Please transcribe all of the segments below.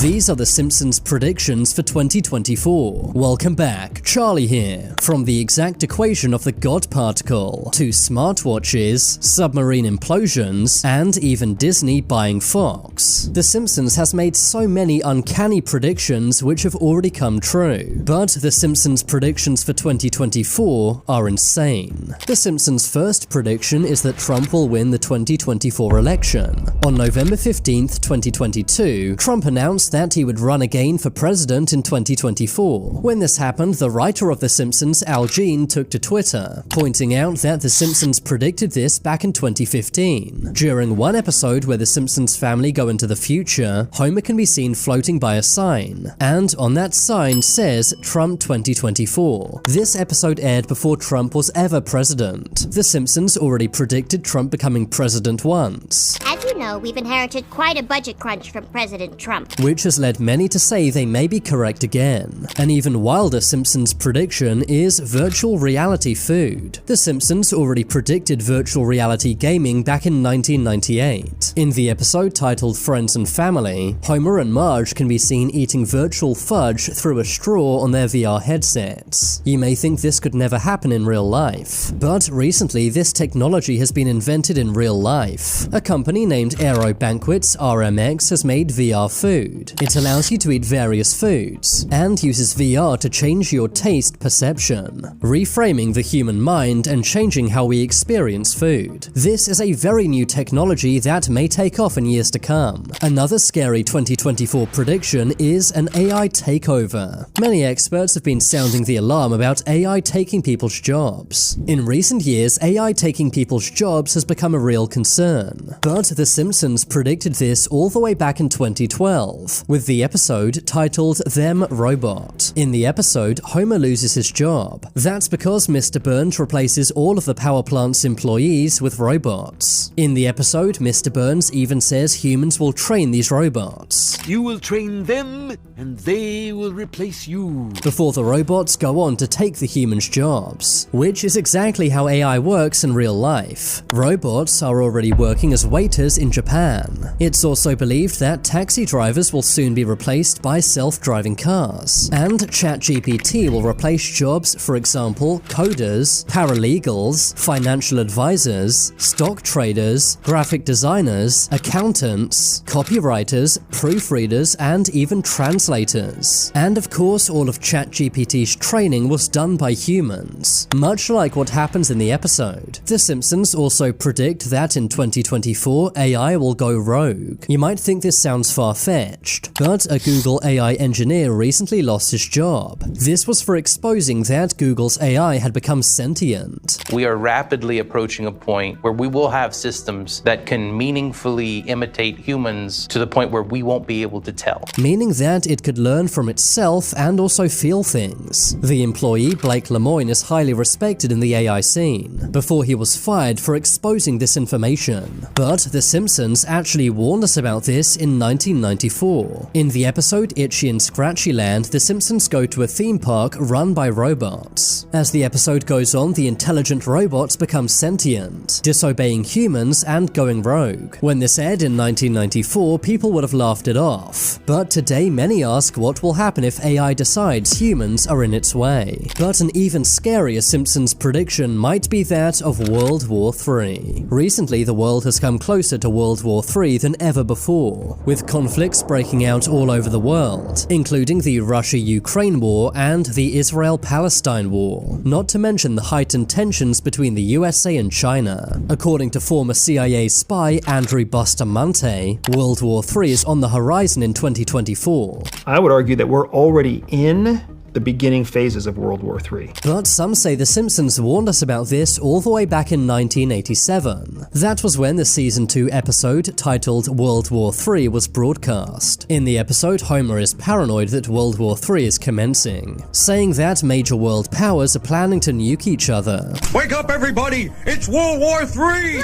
These are the Simpsons predictions for 2024. Welcome back, Charlie here. From the exact equation of the God particle, to smartwatches, submarine implosions, and even Disney buying Fox. The Simpsons has made so many uncanny predictions which have already come true. But the Simpsons predictions for 2024 are insane. The Simpsons' first prediction is that Trump will win the 2024 election. On November 15th, 2022, Trump announced that he would run again for president in 2024. When this happened, the writer of The Simpsons, Al Jean, took to Twitter, pointing out that The Simpsons predicted this back in 2015. During one episode where the Simpsons family go into the future, Homer can be seen floating by a sign, and on that sign says Trump 2024. This episode aired before Trump was ever president. The Simpsons already predicted Trump becoming president once. As you know, we've inherited quite a budget crunch from President Trump, which has led many to say they may be correct again. An even wilder Simpsons prediction is virtual reality food. The Simpsons already predicted virtual reality gaming back in 1998. In the episode titled Friends and Family, Homer and Marge can be seen eating virtual fudge through a straw on their VR headsets. You may think this could never happen in real life, but recently this technology has been invented in real life. A company named Aero Banquets RMX has made VR food. It allows you to eat various foods, and uses VR to change your taste perception, reframing the human mind and changing how we experience food. This is a very new technology that may take off in years to come. Another scary 2024 prediction is an AI takeover. Many experts have been sounding the alarm about AI taking people's jobs. In recent years, AI taking people's jobs has become a real concern, but The Simpsons predicted this all the way back in 2012, with the episode titled Them Robot. In the episode, Homer loses his job. That's because Mr. Burns replaces all of the power plant's employees with robots. In the episode, Mr. Burns even says humans will train these robots. You will train them, and they will replace you. Before the robots go on to take the humans' jobs, which is exactly how AI works in real life. Robots are already working as waiters in Japan. It's also believed that taxi drivers will soon be replaced by self-driving cars, and ChatGPT will replace jobs, for example, coders, paralegals, financial advisors, stock traders, graphic designers, accountants, copywriters, proofreaders, and even translators. And of course, all of ChatGPT's training was done by humans, much like what happens in the episode. The Simpsons also predict that in 2024, AI will go rogue. You might think this sounds far-fetched, but a Google AI engineer recently lost his job. This was for exposing that Google's AI had become sentient. We are rapidly approaching a point where we will have systems that can meaningfully imitate humans to the point where we won't be able to tell. Meaning that it could learn from itself and also feel things. The employee, Blake Lemoine, is highly respected in the AI scene, before he was fired for exposing this information. But The Simpsons actually warned us about this in 1994. In the episode Itchy and Scratchy Land, the Simpsons go to a theme park run by robots. As the episode goes on, the intelligent robots become sentient, disobeying humans and going rogue. When this aired in 1994, people would have laughed it off. But today, many ask what will happen if AI decides humans are in its way. But an even scarier Simpsons prediction might be that of World War III. Recently, the world has come closer to World War III than ever before, with conflicts breaking out all over the world, including the Russia-Ukraine war and the Israel-Palestine war, not to mention the heightened tensions between the USA and China. According to former CIA spy Andrew Bustamante, World War III is on the horizon in 2024. I would argue that we're already in the beginning phases of World War III. But some say The Simpsons warned us about this all the way back in 1987. That was when the Season 2 episode titled World War III was broadcast. In the episode, Homer is paranoid that World War III is commencing, saying that major world powers are planning to nuke each other. Wake up, everybody! It's World War III!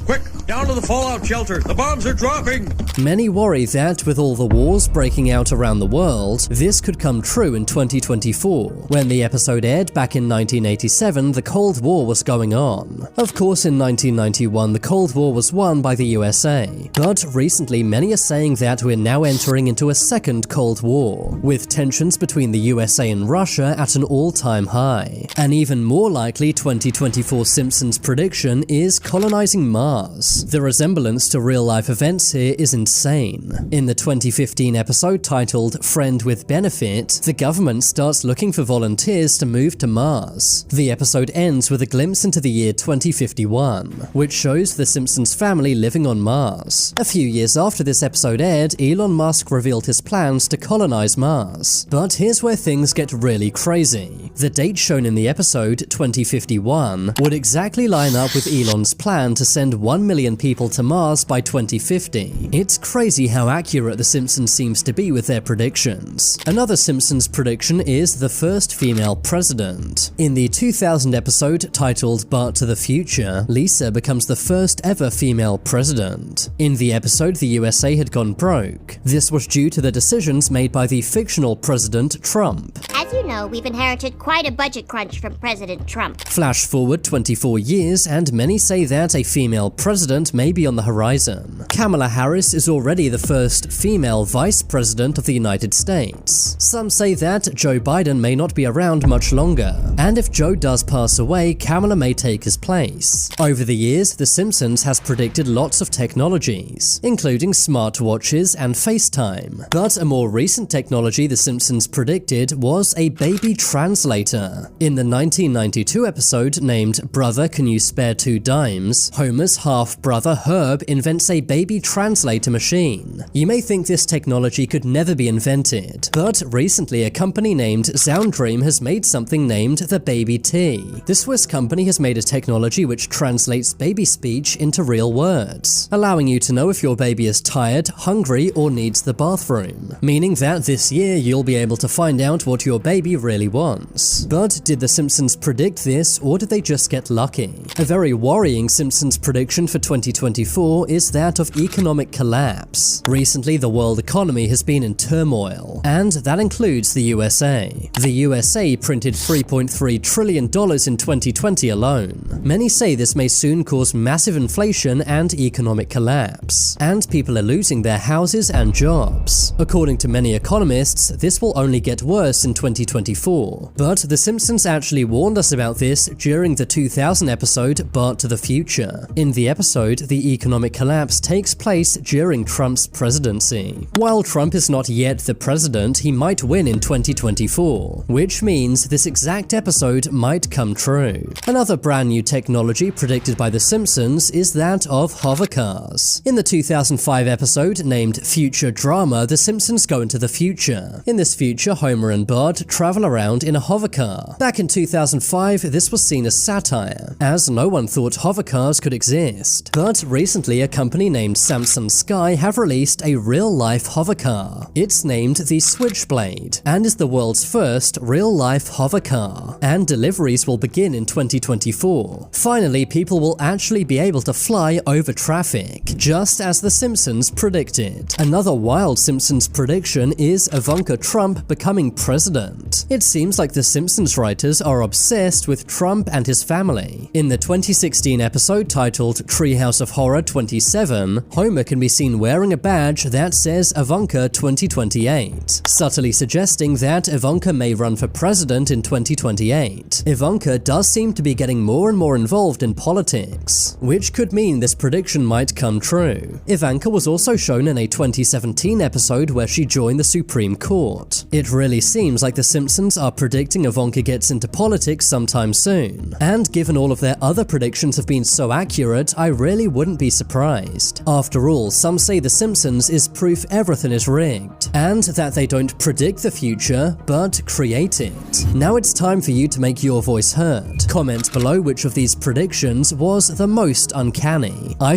Quick, Down to the fallout shelter. The bombs are dropping. Many worry that with all the wars breaking out around the world, this could come true in 2024. When the episode aired back in 1987, the Cold War was going on. Of course, in 1991, the Cold War was won by the USA. But recently, many are saying that we're now entering into a second Cold War, with tensions between the USA and Russia at an all-time high. An even more likely 2024 Simpsons prediction is colonizing Mars. The resemblance to real-life events here is insane. In the 2015 episode titled Friend with Benefit, the government starts looking for volunteers to move to Mars. The episode ends with a glimpse into the year 2051, which shows the Simpsons family living on Mars. A few years after this episode aired, Elon Musk revealed his plans to colonize Mars. But here's where things get really crazy. The date shown in the episode, 2051, would exactly line up with Elon's plan to send 1 million people to Mars by 2050. It's crazy how accurate The Simpsons seems to be with their predictions. Another Simpsons prediction is the first female president. In the 2000 episode titled Bart to the Future, Lisa becomes the first ever female president. In the episode, the USA had gone broke. This was due to the decisions made by the fictional President Trump. As you know, we've inherited quite a budget crunch from President Trump. Flash forward 24 years, and many say that a female president may be on the horizon. Kamala Harris is already the first female vice president of the United States. Some say that Joe Biden may not be around much longer, and if Joe does pass away, Kamala may take his place. Over the years, The Simpsons has predicted lots of technologies, including smartwatches and FaceTime. But a more recent technology The Simpsons predicted was a baby translator. In the 1992 episode named Brother, Can You Spare Two Dimes?, Homer's half-brother Herb invents a baby translator machine. You may think this technology could never be invented, but recently a company named Sounddream has made something named the Baby T. The Swiss company has made a technology which translates baby speech into real words, allowing you to know if your baby is tired, hungry, or needs the bathroom, meaning that this year you'll be able to find out what your baby really wants. But did The Simpsons predict this, or did they just get lucky? A very worrying Simpsons prediction for 2024 is that of economic collapse. Recently, the world economy has been in turmoil, and that includes the USA. The USA printed $3.3 trillion in 2020 alone. Many say this may soon cause massive inflation and economic collapse, and people are losing their houses and jobs. According to many economists, this will only get worse in 2024. But The Simpsons actually warned us about this during the 2000 episode Bart to the Future. In the episode, the economic collapse takes place during Trump's presidency. While Trump is not yet the president, he might win in 2024, which means this exact episode might come true. Another brand new technology predicted by The Simpsons is that of hover cars. In the 2005 episode named Future Drama, The Simpsons go into the future. In this future, Homer and Bart travel around in a hover car. Back in 2005, this was seen as satire, as no one thought hover cars could exist. But recently, a company named Samsung Sky have released a real-life hover car. It's named the Switchblade, and is the world's first real-life hover car, and deliveries will begin in 2024. Finally, people will actually be able to fly over traffic, just as The Simpsons predicted. Another wild Simpsons prediction is Ivanka Trump becoming president. It seems like The Simpsons writers are obsessed with Trump and his family. In the 2016 episode titled Treehouse of Horror 27, Homer can be seen wearing a badge that says Ivanka 2028, subtly suggesting that Ivanka may run for president in 2028. Ivanka does seem to be getting more and more involved in politics, which could mean this prediction might come true. Ivanka was also shown in a 2017 episode where she joined the Supreme Court. It really seems like The Simpsons are predicting Ivanka gets into politics sometime soon, and given all of their other predictions have been so accurate, I really wouldn't be surprised. After all, some say The Simpsons is proof everything is rigged, and that they don't predict the future, but create it. Now it's time for you to make your voice heard. Comment below which of these predictions was the most uncanny. I